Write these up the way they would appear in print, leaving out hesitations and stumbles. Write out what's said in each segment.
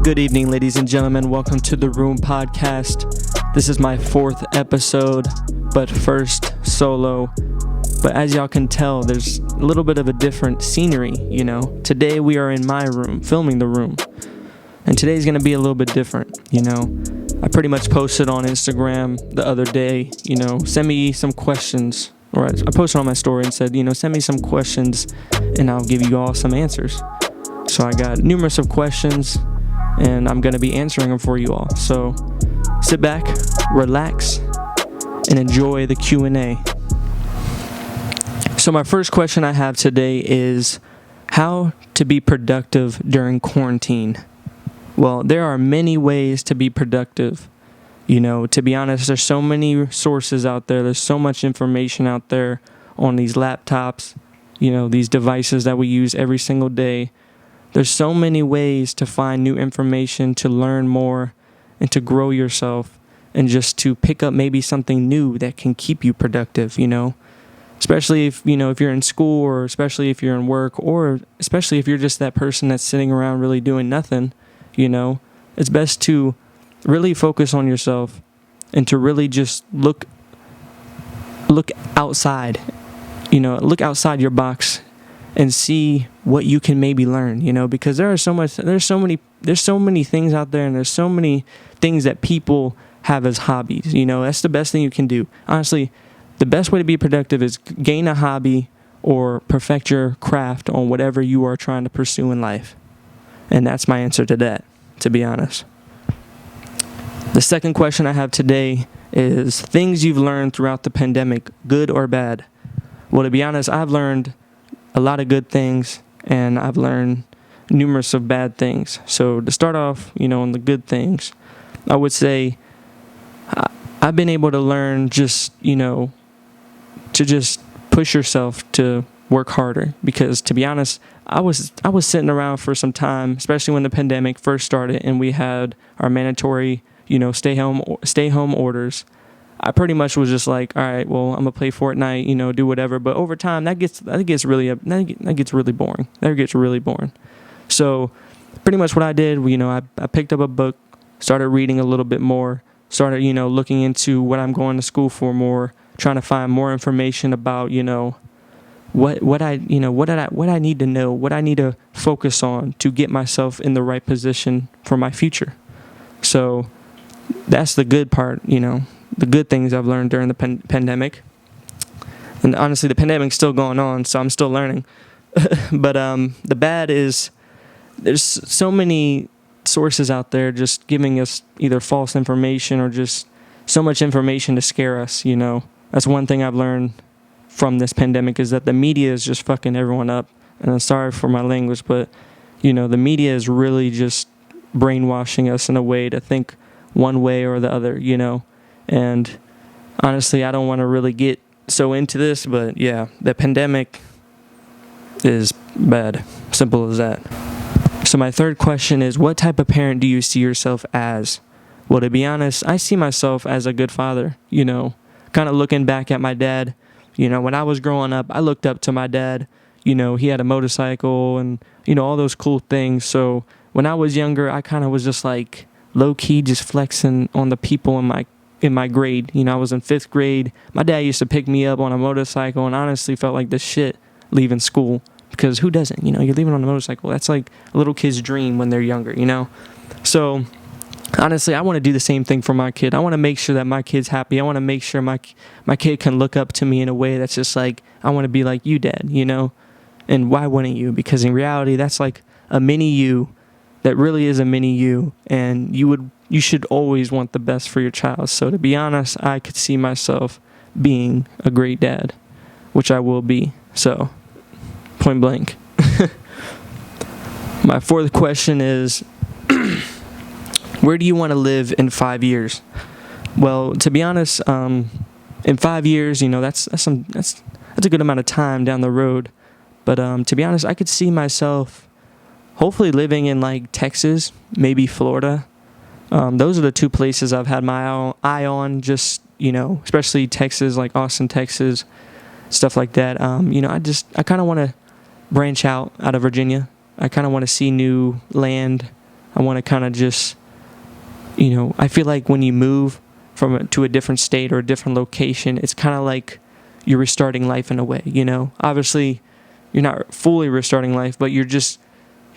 Good evening, ladies and gentlemen. Welcome to the Room Podcast. This is my 4th episode, but first solo. But as y'all can tell, there's a little bit of a different scenery, Today we are in my room, filming the room. And today's going to be a little bit different, I pretty much posted on Instagram the other day, send me some questions. Or I posted on my story and said, send me some questions and I'll give you all some answers. So I got numerous of questions and I'm going to be answering them for you all. So sit back, relax, and enjoy the Q&A. So my first question I have today is how to be productive during quarantine. Well, there are many ways to be productive. To be honest, there's so many sources out there. There's so much information out there on these laptops, these devices that we use every single day. There's so many ways to find new information, to learn more, and to grow yourself, and just to pick up maybe something new that can keep you productive, Especially if you're in school, or especially if you're in work, or especially if you're just that person that's sitting around really doing nothing, It's best to really focus on yourself and to really just look outside, look outside your box and see what you can maybe learn, because there's so many things out there, and there's so many things that people have as hobbies. That's the best thing you can do. Honestly, the best way to be productive is gain a hobby or perfect your craft on whatever you are trying to pursue in life. And that's my answer to that, to be honest. The second question I have today is things you've learned throughout the pandemic, good or bad. Well, to be honest, I've learned a lot of good things, and I've learned numerous of bad things. So to start off, on the good things, I would say I've been able to learn just, to just push yourself to work harder. Because to be honest, I was sitting around for some time, especially when the pandemic first started and we had our mandatory stay home orders. I pretty much was just like, all right, well, I'm gonna play Fortnite, do whatever. But over time, that gets really boring. That gets really boring. So, pretty much what I did, I picked up a book, started reading a little bit more, started looking into what I'm going to school for more, trying to find more information about what I need to know, what I need to focus on to get myself in the right position for my future. So that's the good part, the good things I've learned during the pandemic. And honestly, the pandemic's still going on, so I'm still learning. But the bad is there's so many sources out there just giving us either false information or just so much information to scare us, That's one thing I've learned from this pandemic is that the media is just fucking everyone up. And I'm sorry for my language, but, the media is really just brainwashing us in a way to think one way or the other, And honestly, I don't want to really get so into this, but yeah, the pandemic is bad. Simple as that. So my third question is, what type of parent do you see yourself as? Well, to be honest, I see myself as a good father, kind of looking back at my dad. When I was growing up, I looked up to my dad. He had a motorcycle and, all those cool things. So when I was younger, I kind of was just like low-key just flexing on the people in my grade. I was in 5th grade. My dad used to pick me up on a motorcycle and honestly felt like the shit leaving school. Because who doesn't? You're leaving on a motorcycle. That's like a little kid's dream when they're younger, So honestly, I want to do the same thing for my kid. I want to make sure that my kid's happy. I want to make sure my kid can look up to me in a way that's just like, I want to be like you, Dad, And why wouldn't you? Because in reality, that's like a mini you that really is a mini you. And you should always want the best for your child. So to be honest, I could see myself being a great dad, which I will be. So, point blank. My fourth question is, where do you want to live in 5 years? Well, to be honest, in 5 years, that's a good amount of time down the road. But to be honest, I could see myself hopefully living in like Texas, maybe Florida. Those are the two places I've had my eye on, just, especially Texas, like Austin, Texas, stuff like that. I kind of want to branch out of Virginia. I kind of want to see new land. I want to kind of just, I feel like when you move to a different state or a different location, it's kind of like you're restarting life in a way, Obviously, you're not fully restarting life, but you're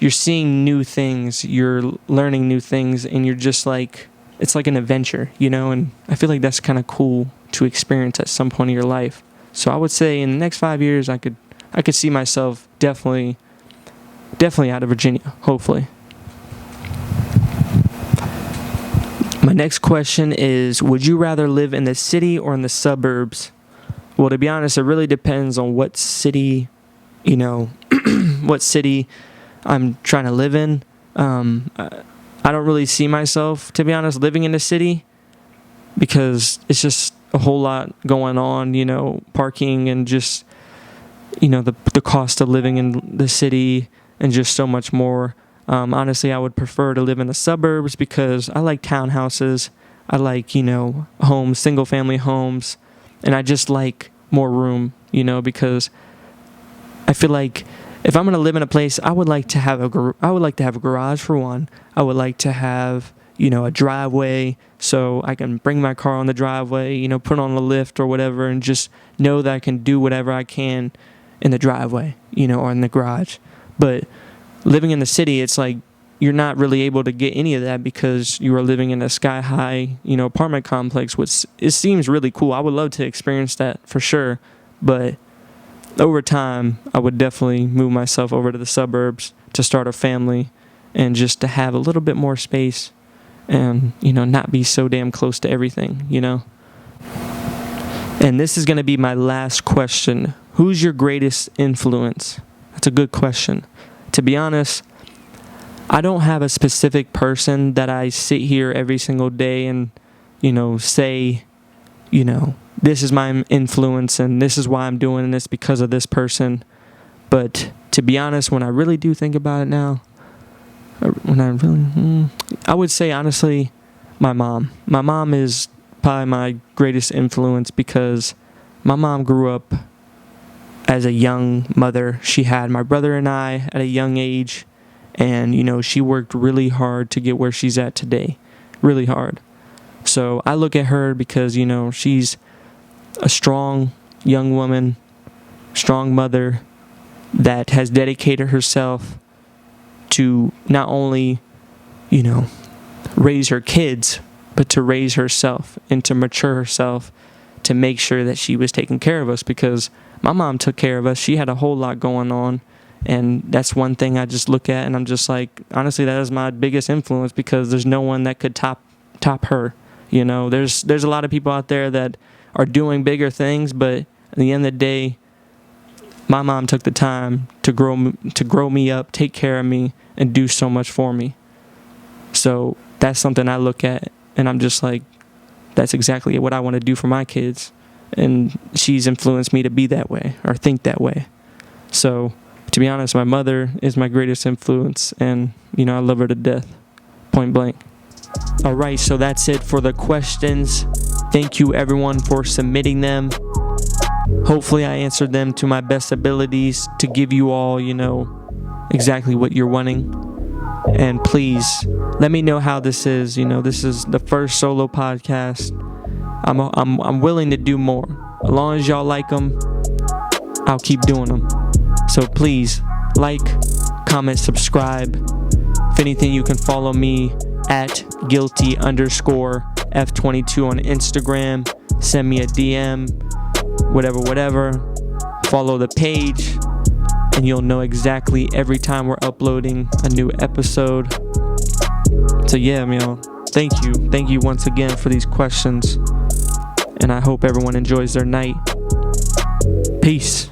seeing new things, you're learning new things, and you're just like, it's like an adventure, and I feel like that's kind of cool to experience at some point in your life. So I would say in the next 5 years, I could see myself definitely out of Virginia, hopefully. My next question is, would you rather live in the city or in the suburbs? Well, to be honest, it really depends on what city, what city I'm trying to live in. I don't really see myself, to be honest, living in the city because it's just a whole lot going on, parking and just, the cost of living in the city and just so much more. Honestly, I would prefer to live in the suburbs because I like townhouses. I like, homes, single family homes, and I just like more room, because I feel like if I'm going to live in a place, I would like to have a garage for one. I would like to have, a driveway so I can bring my car on the driveway, put on the lift or whatever, and just know that I can do whatever I can in the driveway, or in the garage. But living in the city, it's like you're not really able to get any of that because you are living in a sky-high, apartment complex, which it seems really cool. I would love to experience that for sure, but over time, I would definitely move myself over to the suburbs to start a family and just to have a little bit more space and, not be so damn close to everything, And this is going to be my last question. Who's your greatest influence? That's a good question. To be honest, I don't have a specific person that I sit here every single day and, say, this is my influence and this is why I'm doing this because of this person. But to be honest, when I really do think about it now, I would say honestly, my mom. My mom is probably my greatest influence because my mom grew up as a young mother. She had my brother and I at a young age, and she worked really hard to get where she's at today, really hard. So I look at her because she's a strong young woman, strong mother that has dedicated herself to not only raise her kids, but to raise herself and to mature herself to make sure that she was taking care of us, because my mom took care of us. She had a whole lot going on, and that's one thing I just look at and I'm just like, honestly, that is my biggest influence because there's no one that could top her. There's a lot of people out there that are doing bigger things, but at the end of the day, my mom took the time to grow me up, take care of me, and do so much for me. So that's something I look at and I'm just like, that's exactly what I want to do for my kids. And she's influenced me to be that way or think that way. So to be honest, my mother is my greatest influence, and I love her to death, point blank. All right, so that's it for the questions. Thank you everyone for submitting them. Hopefully I answered them to my best abilities to give you all, exactly what you're wanting. And please let me know how this is. This is the first solo podcast. I'm willing to do more. As long as y'all like them, I'll keep doing them. So please like, comment, subscribe. If anything, you can follow me at guilty_F22 on Instagram. Send me a DM, whatever. Follow the page, and you'll know exactly every time we're uploading a new episode. So yeah, thank you once again for these questions, and I hope everyone enjoys their night. Peace.